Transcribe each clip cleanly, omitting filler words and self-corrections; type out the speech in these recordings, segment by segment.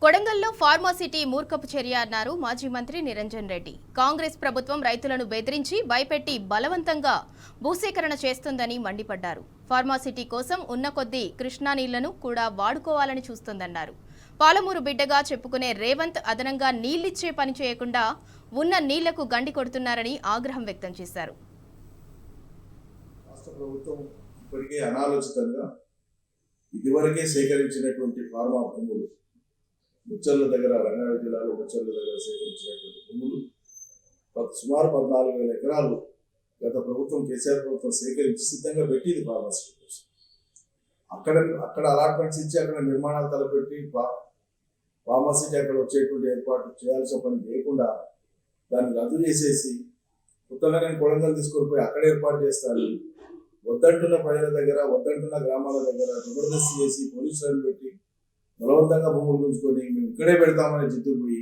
కొడంగల్లో ఫార్మాసిటీ మూర్ఖపు చర్య అన్నారు మాజీ మంత్రి నిరంజన్ రెడ్డి. కాంగ్రెస్ ప్రభుత్వం రైతులను బెదిరించి భయపెట్టి బలవంతంగా భూసేకరణ చేస్తుందని మండిపడ్డారు. ఫార్మాసిటీ కోసం ఉన్న కొద్దీ కృష్ణా నీళ్లను కూడా వాడుకోవాలని చూస్తోందన్నారు. పాలమూరు బిడ్డగా చెప్పుకునే రేవంత్ అదనంగా నీళ్లిచ్చే పని చేయకుండా ఉన్న నీళ్లకు గండి కొడుతున్నారని ఆగ్రహం వ్యక్తం చేశారు. రాష్ట్ర ప్రభుత్వం ఇప్పటికే అనాలోచితంగా ఇదివరకే సేకరించినటువంటి ఫార్మా భూములు ముచ్చర్ల దగ్గర రంగారెడ్డి జిల్లాలో ముచ్చర్ల దగ్గర సేకరించినటువంటి భూములు సుమారు 14,000 ఎకరాలు గత ప్రభుత్వం కేసీఆర్ ప్రభుత్వం సేకరించి సిద్ధంగా పెట్టింది ఫార్మాసిటీ కోసం. అక్కడ అలాట్మెంట్స్ ఇచ్చి అక్కడ నిర్మాణాలు తలపెట్టి ఫార్మాసిటీ అక్కడ వచ్చేటువంటి ఏర్పాటు చేయాల్సిన పని లేకుండా దాన్ని రద్దు చేసేసి కొత్తగా నేను కొడంగల్ తీసుకొని పోయి అక్కడ ఏర్పాటు చేస్తాను వద్దంటున్న ప్రజల దగ్గర వద్దంటున్న గ్రామాల దగ్గర జబర్దస్త్ చేసి పోలీసులను పెట్టి బలవంతంగా భూములు గుంజుకొని మేము ఇక్కడే పెడతామని జిద్దుకుపోయి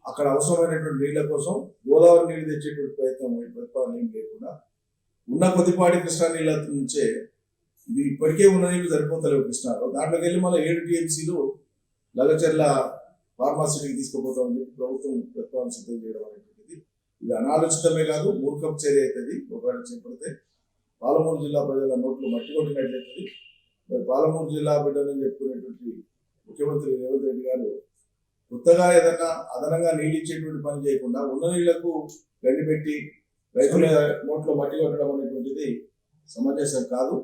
అక్కడ అవసరమైనటువంటి నీళ్ల కోసం గోదావరి నీళ్లు తెచ్చేటువంటి ప్రతిపాదన ఏం లేకుండా ఉన్న కొద్దిపాటి కృష్ణా నీళ్ళ నుంచే ఇది ఇప్పటికే ఉన్న నీళ్లు సరిపోతలేవు కృష్ణాలో. దాంట్లోకి వెళ్ళి మళ్ళీ 7 TMCలు లగచర్ల ఫార్మాసిటీకి తీసుకుపోతామని చెప్పి ప్రభుత్వం ప్రతిపాదన సిద్ధం చేయడం అనేటువంటిది ఇది అనాలోచితమే కాదు, మూర్ఖపు చర్య అవుతుంది. ఒకవేళ చేపడితే పాలమూరు జిల్లా ప్రజల నోట్లు మట్టి కొట్టినట్లయితుంది. పాలమూరు జిల్లా బిడ్డలని చెప్పుకునేటువంటి ముఖ్యమంత్రి రేవంత్ రెడ్డి గారు కొత్తగా ఏదైనా అదనంగా నీళ్ళు ఇచ్చేటువంటి పని చేయకుండా ఉన్న నీళ్లకు గడ్డి పెట్టి రైతుల నోట్లో మట్టి కొట్టడం అనేటువంటిది సమంజసం కాదు.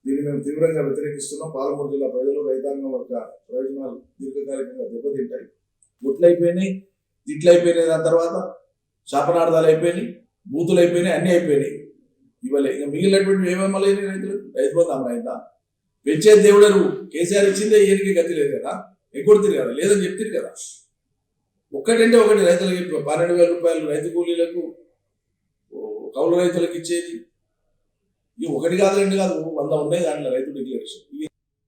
దీన్ని మేము తీవ్రంగా వ్యతిరేకిస్తున్నాం. పాలమూరు జిల్లా ప్రజలు రైతాంగం యొక్క ప్రయోజనాలు దీర్ఘకాలికంగా దెబ్బతింటాయి. గుట్లు అయిపోయినాయి, తిట్లు అయిపోయినాయి, దాని తర్వాత శాపనార్థాలు అయిపోయినాయి, బూతులు అయిపోయినాయి, అన్నీ అయిపోయినాయి. ఇవ్వలే ఇక మిగిలినటువంటి ఏమేమలేని రైతు బంధు అమరైందా? పెంచే దేవుడరు కేసీఆర్ ఇచ్చిందే ఈయనకి గతి లేదు కదా, ఎగ్గొడుతుంది కదా, లేదని చెప్తారు కదా. ఒక్కటంటే ఒకటి రైతులకి 12,000 రూపాయలు రైతు కూలీలకు కౌలు రైతులకు ఇచ్చేది. ఇవి ఒకటి కాదు, 2 కాదు, 100 ఉన్నాయి దాంట్లో రైతు డిక్లరేషన్.